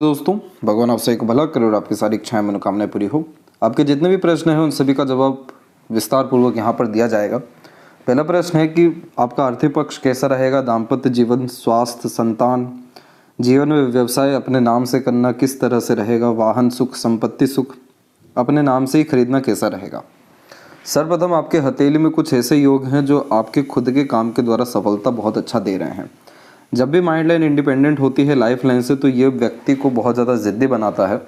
दोस्तों, भगवान आप सभी को भला करे और आपकी सारी इच्छाएं मनोकामनाएं पूरी हो। आपके जितने भी प्रश्न हैं उन सभी का जवाब विस्तार पूर्वक यहाँ पर दिया जाएगा। पहला प्रश्न है कि आपका आर्थिक पक्ष कैसा रहेगा, दाम्पत्य जीवन, स्वास्थ्य, संतान, जीवन में व्यवसाय अपने नाम से करना किस तरह से रहेगा, वाहन सुख, संपत्ति सुख अपने नाम से ही खरीदना कैसा रहेगा। सर्वप्रथम आपके हथेली में कुछ ऐसे योग हैं जो आपके खुद के काम के द्वारा सफलता बहुत अच्छा दे रहे हैं। जब भी माइंड लाइन इंडिपेंडेंट होती है लाइफ लाइन से तो ये व्यक्ति को बहुत ज़्यादा ज़िद्दी बनाता है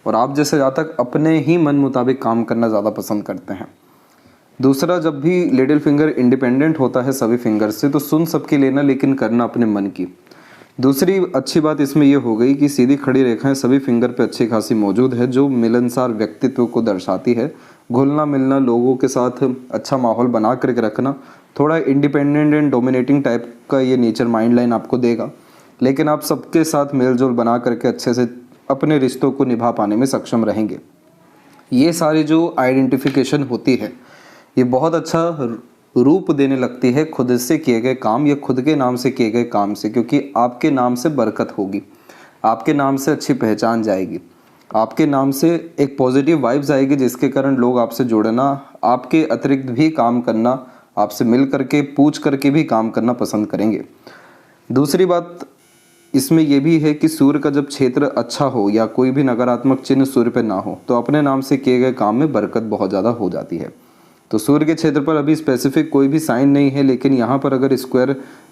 और आप जैसे जातक अपने ही मन मुताबिक काम करना ज़्यादा पसंद करते हैं। दूसरा, जब भी लिटिल फिंगर इंडिपेंडेंट होता है सभी फिंगर से तो सुन सबकी लेना लेकिन करना अपने मन की। दूसरी अच्छी बात इसमें यह हो गई कि सीधी खड़ी रेखाएं सभी फिंगर पे अच्छी खासी मौजूद है जो मिलनसार व्यक्तित्व को दर्शाती है। घुलना मिलना, लोगों के साथ अच्छा माहौल बना करके रखना, थोड़ा इंडिपेंडेंट एंड डोमिनेटिंग टाइप का ये नेचर माइंड लाइन आपको देगा, लेकिन आप सबके साथ मेलजोल बना करके अच्छे से अपने रिश्तों को निभा पाने में सक्षम रहेंगे। ये सारी जो आइडेंटिफिकेशन होती है ये बहुत अच्छा रूप देने लगती है खुद से किए गए काम या खुद के नाम से किए गए काम से, क्योंकि आपके नाम से बरकत होगी, आपके नाम से अच्छी पहचान जाएगी, आपके नाम से एक पॉजिटिव वाइब्स आएगी जिसके कारण लोग आपसे जुड़ना, आपके अतिरिक्त भी काम करना, आपसे मिल करके पूछ करके भी काम करना पसंद करेंगे। दूसरी बात इसमें यह भी है कि सूर्य का जब क्षेत्र अच्छा हो या कोई भी नकारात्मक चिन्ह सूर्य पे ना हो तो अपने नाम से किए गए काम में बरकत बहुत ज़्यादा हो जाती है। तो सूर्य के क्षेत्र पर अभी स्पेसिफिक कोई भी साइन नहीं है, लेकिन यहाँ पर अगर स्क्वायर,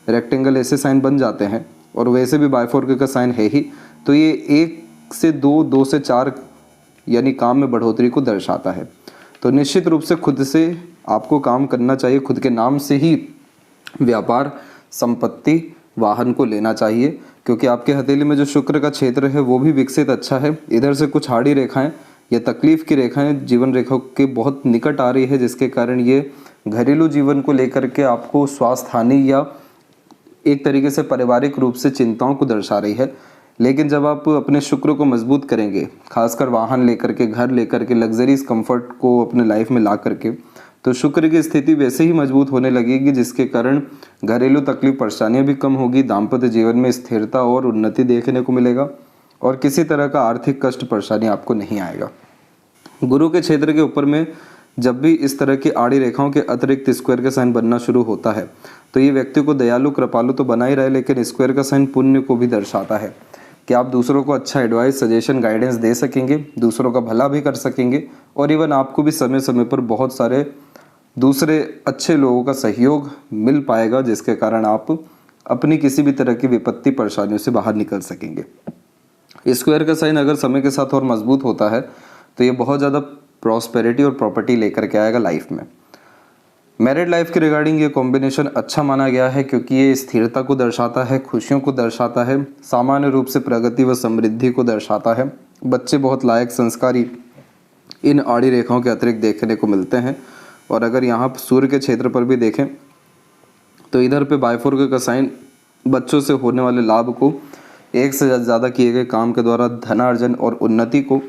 रेक्टेंगल ऐसे साइन बन जाते हैं और वैसे भी बायफोर्क का साइन है ही, तो ये 1 से 2, 2 से 4 यानी काम में बढ़ोतरी को दर्शाता है। तो निश्चित रूप से खुद से आपको काम करना चाहिए, खुद के नाम से ही व्यापार, संपत्ति, वाहन को लेना चाहिए, क्योंकि आपके हथेली में जो शुक्र का क्षेत्र है वो भी विकसित अच्छा है। इधर से कुछ हार्डी रेखाएं या तकलीफ की रेखाएं जीवन रेखा के बहुत निकट आ रही है, जिसके कारण ये घरेलू जीवन को लेकर के आपको स्वास्थ्य हानि या एक तरीके से पारिवारिक रूप से चिंताओं को दर्शा रही है। लेकिन जब आप अपने शुक्र को मजबूत करेंगे, खासकर वाहन लेकर के, घर लेकर के, लग्जरीज कंफर्ट को अपने लाइफ में ला करके, तो शुक्र की स्थिति वैसे ही मजबूत होने लगेगी जिसके कारण घरेलू तकलीफ परेशानियां भी कम होगी, दाम्पत्य जीवन में स्थिरता और उन्नति देखने को मिलेगा और किसी तरह का आर्थिक कष्ट परेशानी आपको नहीं आएगा। गुरु के क्षेत्र के ऊपर में जब भी इस तरह की आड़ी रेखाओं के अतिरिक्त स्क्वायर का साइन बनना शुरू होता है तो ये व्यक्ति को दयालु कृपालु तो बना ही रहे, लेकिन स्क्वायर का साइन पुण्य को भी दर्शाता है कि आप दूसरों को अच्छा एडवाइस, सजेशन, गाइडेंस दे सकेंगे, दूसरों का भला भी कर सकेंगे और इवन आपको भी समय समय पर बहुत सारे दूसरे अच्छे लोगों का सहयोग मिल पाएगा, जिसके कारण आप अपनी किसी भी तरह की विपत्ति परेशानियों से बाहर निकल सकेंगे। स्क्वायर का साइन अगर समय के साथ और मजबूत होता है तो ये बहुत ज़्यादा प्रॉस्पेरिटी और प्रॉपर्टी लेकर के आएगा लाइफ में। मैरिड लाइफ के रिगार्डिंग ये कॉम्बिनेशन अच्छा माना गया है क्योंकि ये स्थिरता को दर्शाता है, खुशियों को दर्शाता है, सामान्य रूप से प्रगति व समृद्धि को दर्शाता है। बच्चे बहुत लायक, संस्कारी इन आड़ी रेखाओं के अतिरिक्त देखने को मिलते हैं। और अगर यहाँ सूर्य के क्षेत्र पर भी देखें तो इधर पे बायफोर्क का साइन बच्चों से होने वाले लाभ को, एक से ज़्यादा किए गए काम के द्वारा धनार्जन और उन्नति को,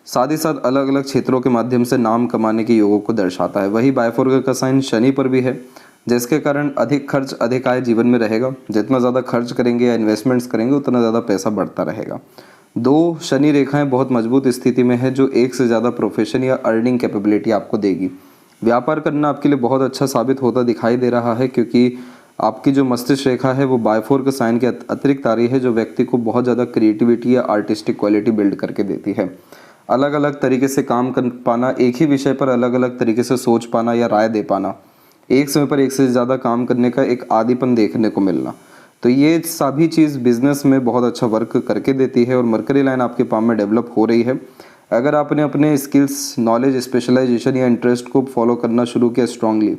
साथ ही साथ अलग अलग क्षेत्रों के माध्यम से नाम कमाने के योगों को दर्शाता है। वही बायफोर्क का साइन शनि पर भी है, जिसके कारण अधिक खर्च, अधिक आय जीवन में रहेगा। जितना ज़्यादा खर्च करेंगे या इन्वेस्टमेंट्स करेंगे उतना ज़्यादा पैसा बढ़ता रहेगा। 2 शनि रेखाएं बहुत मजबूत स्थिति में है जो एक से ज़्यादा प्रोफेशन या अर्निंग कैपेबिलिटी आपको देगी। व्यापार करना आपके लिए बहुत अच्छा साबित होता दिखाई दे रहा है क्योंकि आपकी जो मस्तिष्क रेखा है वो बायफोर्क साइन के अतिरिक्त आ रही है, जो व्यक्ति को बहुत ज़्यादा क्रिएटिविटी या आर्टिस्टिक क्वालिटी बिल्ड करके देती है। अलग अलग तरीके से काम कर पाना, एक ही विषय पर अलग अलग तरीके से सोच पाना या राय दे पाना, एक समय पर एक से ज़्यादा काम करने का एक आदीपन देखने को मिलना, तो ये सभी चीज़ बिजनेस में बहुत अच्छा वर्क करके देती है और मरकरी लाइन आपके पाम में डेवलप हो रही है। अगर आपने अपने स्किल्स, नॉलेज, स्पेशलाइजेशन या इंटरेस्ट को फॉलो करना शुरू किया स्ट्रांगली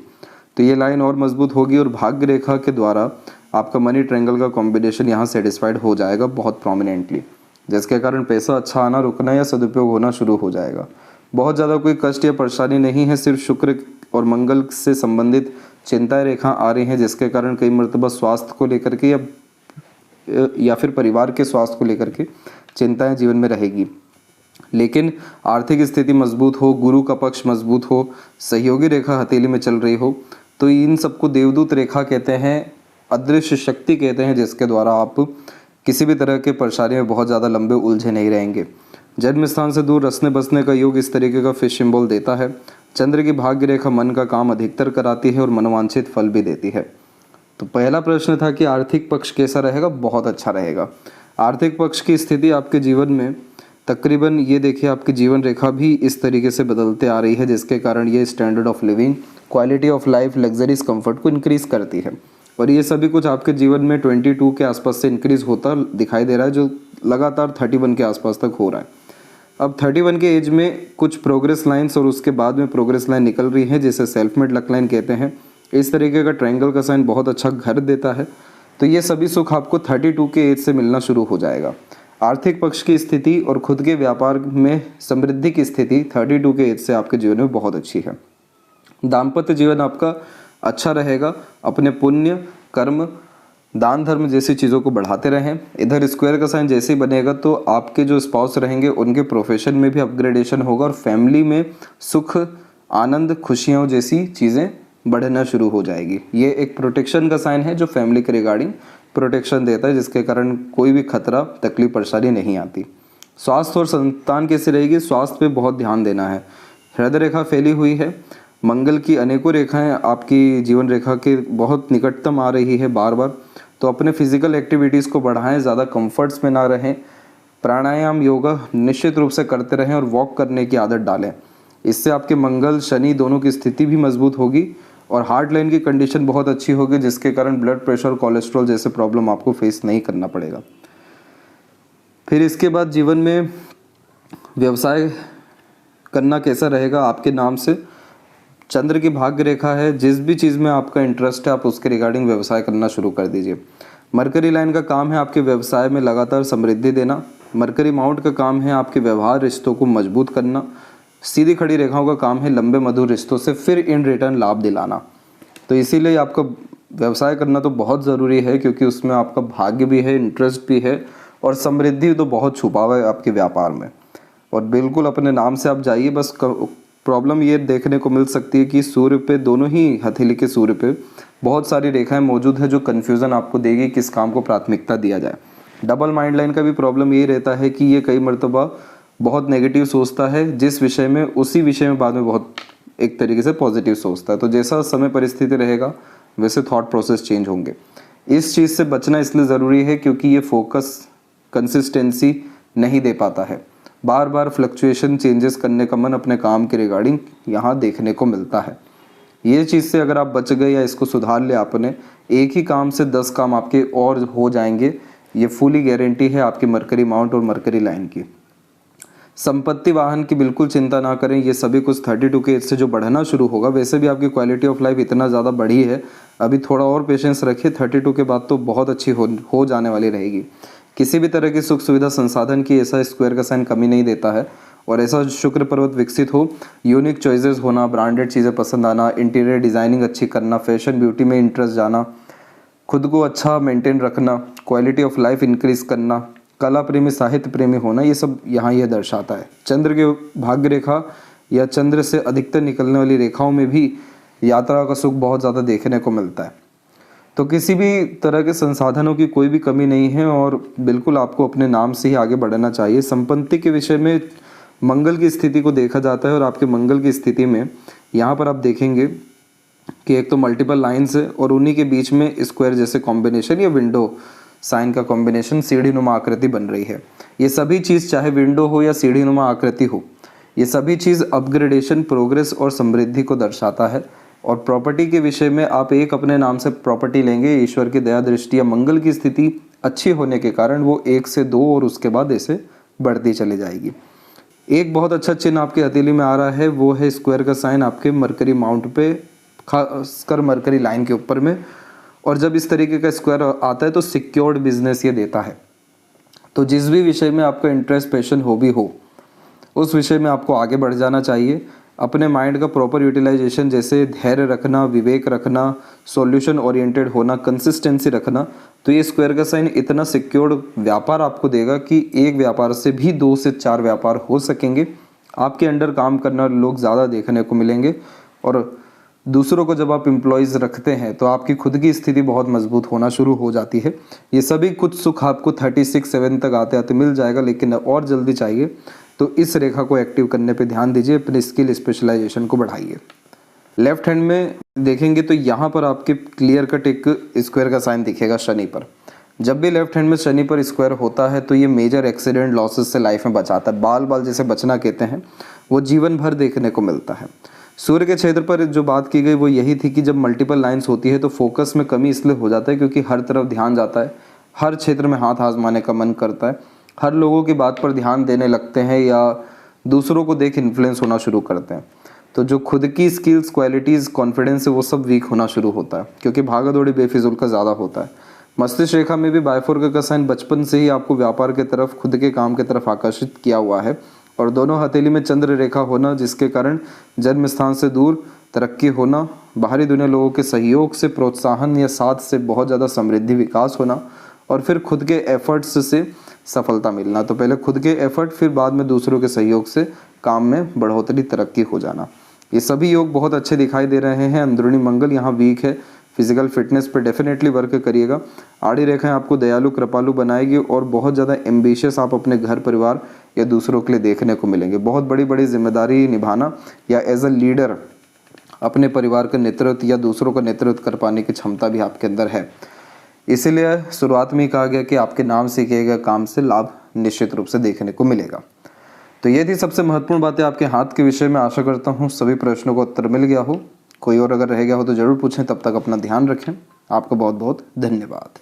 तो ये लाइन और मजबूत होगी और भाग्य रेखा के द्वारा आपका मनी ट्रायंगल का कॉम्बिनेशन यहाँ सेटिस्फाइड हो जाएगा बहुत प्रोमिनेंटली, जिसके कारण पैसा अच्छा आना, रुकना या सदुपयोग होना शुरू हो जाएगा। बहुत ज़्यादा कोई कष्ट या परेशानी नहीं है, सिर्फ शुक्र और मंगल से संबंधित चिंताएं रेखा आ रही हैं, जिसके कारण कई मरतबा स्वास्थ्य को लेकर के या फिर परिवार के स्वास्थ्य को लेकर के चिंताएं जीवन में रहेगी। लेकिन आर्थिक स्थिति मजबूत हो, गुरु का पक्ष मजबूत हो, सहयोगी रेखा हथेली में चल रही हो, तो इन सबको देवदूत रेखा कहते हैं, अदृश्य शक्ति कहते हैं, जिसके द्वारा आप किसी भी तरह के परेशानी में बहुत ज़्यादा लंबे उलझे नहीं रहेंगे। जन्म स्थान से दूर रसने बसने का योग इस तरीके का फिश सिंबल देता है। चंद्र की भाग्य रेखा मन का काम अधिकतर कराती है और मनोवांछित फल भी देती है। तो पहला प्रश्न था कि आर्थिक पक्ष कैसा रहेगा। बहुत अच्छा रहेगा। आर्थिक पक्ष की स्थिति आपके जीवन में तकरीबन ये देखिए, आपकी जीवन रेखा भी इस तरीके से बदलते आ रही है, जिसके कारण ये standard of living, quality of life, luxuries comfort को इंक्रीज करती है। और ये सभी कुछ आपके जीवन में 22 के आसपास से इंक्रीज होता दिखाई दे रहा है, जो लगातार 31 के आसपास तक हो रहा है। अब 31 के एज में कुछ प्रोग्रेस लाइन्स और उसके बाद में प्रोग्रेस लाइन निकल रही है, जिसे सेल्फ मेड लक लाइन कहते हैं। इस तरीके का ट्रायंगल का साइन बहुत अच्छा घर देता है। तो ये सभी सुख आपको 32 के एज से मिलना शुरू हो जाएगा। आर्थिक पक्ष की स्थिति और खुद के व्यापार में समृद्धि की स्थिति 32 के एज से आपके जीवन में बहुत अच्छी है। दाम्पत्य जीवन आपका अच्छा रहेगा। अपने पुण्य, कर्म, दान धर्म जैसी चीज़ों को बढ़ाते रहें। इधर स्क्वायर का साइन जैसे ही बनेगा तो आपके जो स्पाउस रहेंगे उनके प्रोफेशन में भी अपग्रेडेशन होगा और फैमिली में सुख, आनंद, खुशियों जैसी चीज़ें बढ़ना शुरू हो जाएगी। ये एक प्रोटेक्शन का साइन है जो फैमिली के रिगार्डिंग प्रोटेक्शन देता है, जिसके कारण कोई भी खतरा, तकलीफ, परेशानी नहीं आती। स्वास्थ्य और संतान कैसी रहेगी। स्वास्थ्य पे बहुत ध्यान देना है। हृदय रेखा फैली हुई है। मंगल की अनेकों रेखाएं आपकी जीवन रेखा के बहुत निकटतम आ रही है बार बार। तो अपने फिजिकल एक्टिविटीज़ को बढ़ाएं, ज़्यादा कंफर्ट्स में ना रहें। प्राणायाम, योगा निश्चित रूप से करते रहें और वॉक करने की आदत डालें। इससे आपके मंगल, शनि दोनों की स्थिति भी मजबूत होगी और हार्ट लाइन की कंडीशन बहुत अच्छी होगी, जिसके कारण ब्लड प्रेशर, कोलेस्ट्रॉल जैसे प्रॉब्लम आपको फेस नहीं करना पड़ेगा। फिर इसके बाद जीवन में व्यवसाय करना कैसा रहेगा। आपके नाम से चंद्र की भाग्य रेखा है। जिस भी चीज़ में आपका इंटरेस्ट है आप उसके रिगार्डिंग व्यवसाय करना शुरू कर दीजिए। मरकरी लाइन का काम है आपके व्यवसाय में लगातार समृद्धि देना। मरकरी माउंट का काम है आपके व्यवहार, रिश्तों को मजबूत करना। सीधी खड़ी रेखाओं का काम है लंबे मधुर रिश्तों से फिर इन रिटर्न लाभ दिलाना। तो इसीलिए आपका व्यवसाय करना तो बहुत ज़रूरी है, क्योंकि उसमें आपका भाग्य भी है, इंटरेस्ट भी है और समृद्धि तो बहुत छुपा हुआ है आपके व्यापार में। और बिल्कुल अपने नाम से आप जाइए। बस प्रॉब्लम ये देखने को मिल सकती है कि सूर्य पे, दोनों ही हथेली के सूर्य पे बहुत सारी रेखाएं मौजूद है जो कन्फ्यूज़न आपको देगी किस काम को प्राथमिकता दिया जाए। डबल माइंड लाइन का भी प्रॉब्लम ये रहता है कि ये कई मर्तबा बहुत नेगेटिव सोचता है जिस विषय में, उसी विषय में बाद में बहुत एक तरीके से पॉजिटिव सोचता है। तो जैसा समय परिस्थिति रहेगा वैसे थॉट प्रोसेस चेंज होंगे। इस चीज़ से बचना इसलिए ज़रूरी है क्योंकि ये फोकस, कंसिस्टेंसी नहीं दे पाता है। बार बार फ्लक्चुएशन, चेंजेस करने का मन अपने काम के रिगार्डिंग यहाँ देखने को मिलता है। ये चीज़ से अगर आप बच गए या इसको सुधार ले आपने, एक ही काम से 10 काम आपके और हो जाएंगे। ये फुली गारंटी है आपकी मरकरी माउंट और मरकरी लाइन की। संपत्ति, वाहन की बिल्कुल चिंता ना करें। ये सभी कुछ 32 के एज से जो बढ़ना शुरू होगा। वैसे भी आपकी क्वालिटी ऑफ लाइफ इतना ज़्यादा बढ़ी है, अभी थोड़ा और पेशेंस रखिए। 32 के बाद तो बहुत अच्छी हो जाने वाली रहेगी। किसी भी तरह की सुख सुविधा, संसाधन की ऐसा स्क्वायर का साइन कमी नहीं देता है। और ऐसा शुक्र पर्वत विकसित हो, यूनिक चॉइसेस होना, ब्रांडेड चीज़ें पसंद आना, इंटीरियर डिज़ाइनिंग अच्छी करना, फैशन ब्यूटी में इंटरेस्ट जाना, खुद को अच्छा मेंटेन रखना, क्वालिटी ऑफ लाइफ इंक्रीज करना, कला प्रेमी, साहित्य प्रेमी होना, ये सब यहाँ यह दर्शाता है। चंद्र के भाग्य रेखा या चंद्र से अधिकतर निकलने वाली रेखाओं में भी यात्रा का सुख बहुत ज़्यादा देखने को मिलता है। तो किसी भी तरह के संसाधनों की कोई भी कमी नहीं है और बिल्कुल आपको अपने नाम से ही आगे बढ़ना चाहिए। संपत्ति के विषय में मंगल की स्थिति को देखा जाता है और आपके मंगल की स्थिति में यहाँ पर आप देखेंगे कि एक तो मल्टीपल लाइन्स है और उन्हीं के बीच में स्क्वायर जैसे कॉम्बिनेशन या विंडो साइन का कॉम्बिनेशन, सीढ़ी नुमा आकृति बन रही है। ये सभी चीज़, चाहे विंडो हो या सीढ़ी नुमा आकृति हो, ये सभी चीज़ अपग्रेडेशन, प्रोग्रेस और समृद्धि को दर्शाता है। और प्रॉपर्टी के विषय में आप एक अपने नाम से प्रॉपर्टी लेंगे, ईश्वर की दया दृष्टि या मंगल की स्थिति अच्छी होने के कारण वो 1 से 2 और उसके बाद ऐसे बढ़ती चली जाएगी। एक बहुत अच्छा चिन्ह आपके हथेली में आ रहा है, वो है स्क्वायर का साइन आपके मरकरी माउंट पे, खासकर मरकरी लाइन के ऊपर में। और जब इस तरीके का स्क्वायर आता है तो सिक्योर्ड बिजनेस ये देता है। तो जिस भी विषय में आपका इंटरेस्ट, पैशन, हॉबी हो, उस विषय में आपको आगे बढ़ जाना चाहिए। अपने माइंड का प्रॉपर यूटिलाइजेशन, जैसे धैर्य रखना, विवेक रखना, सॉल्यूशन ओरिएंटेड होना, कंसिस्टेंसी रखना, तो ये स्क्वायर का साइन इतना सिक्योर्ड व्यापार आपको देगा कि एक व्यापार से भी 2 से 4 व्यापार हो सकेंगे। आपके अंडर काम करने वाले लोग ज़्यादा देखने को मिलेंगे और दूसरों को जब आप एम्प्लॉयज़ रखते हैं तो आपकी खुद की स्थिति बहुत मजबूत होना शुरू हो जाती है। ये सभी कुछ सुख आपको 36-7 तक आते आते मिल जाएगा, लेकिन और जल्दी चाहिए तो इस रेखा को एक्टिव करने पे ध्यान दीजिए, अपने स्किल स्पेशलाइजेशन को बढ़ाइए। लेफ्ट हैंड में देखेंगे तो यहाँ पर आपके क्लियर कट एक स्क्वायर का साइन दिखेगा शनि पर। जब भी लेफ्ट हैंड में शनि पर स्क्वायर होता है तो ये मेजर एक्सीडेंट लॉसेस से लाइफ में बचाता है। बाल बाल जैसे बचना कहते हैं वो जीवन भर देखने को मिलता है। सूर्य के क्षेत्र पर जो बात की गई वो यही थी कि जब मल्टीपल लाइंस होती है तो फोकस में कमी इसलिए हो जाता है क्योंकि हर तरफ ध्यान जाता है, हर क्षेत्र में हाथ आजमाने का मन करता है, हर लोगों की बात पर ध्यान देने लगते हैं या दूसरों को देख इन्फ्लुएंस होना शुरू करते हैं। तो जो खुद की स्किल्स, क्वालिटीज़, कॉन्फिडेंस है वो सब वीक होना शुरू होता है क्योंकि भागा दौड़ी बेफिजूल का ज़्यादा होता है। मस्तिष्क रेखा में भी बायफोर्क का साइन बचपन से ही आपको व्यापार की तरफ, खुद के काम की तरफ आकर्षित किया हुआ है और दोनों हथेली में चंद्र रेखा होना जिसके कारण जन्म स्थान से दूर तरक्की होना, बाहरी दुनिया लोगों के सहयोग से, प्रोत्साहन या साथ से बहुत ज़्यादा समृद्धि, विकास होना और फिर खुद के एफर्ट्स से सफलता मिलना। तो पहले खुद के एफर्ट, फिर बाद में दूसरों के सहयोग से काम में बढ़ोतरी, तरक्की हो जाना। ये सभी योग बहुत अच्छे दिखाई दे रहे हैं। अंदरूनी मंगल यहाँ वीक है। फिजिकल फिटनेस पर डेफिनेटली वर्क करिएगा। आड़ी रेखाएं आपको दयालु, कृपालु बनाएगी और बहुत ज़्यादा एम्बिशियस आप अपने घर परिवार या दूसरों के लिए देखने को मिलेंगे। बहुत बड़ी बड़ी जिम्मेदारी निभाना या एज अ लीडर अपने परिवार का नेतृत्व या दूसरों का नेतृत्व कर पाने की क्षमता भी आपके अंदर है। इसीलिए शुरुआत में ही कहा गया कि आपके नाम से किए गए काम से लाभ निश्चित रूप से देखने को मिलेगा। तो ये थी सबसे महत्वपूर्ण बातें आपके हाथ के विषय में। आशा करता हूँ सभी प्रश्नों का उत्तर मिल गया हो। कोई और अगर रह गया हो तो ज़रूर पूछें। तब तक अपना ध्यान रखें। आपका बहुत बहुत धन्यवाद।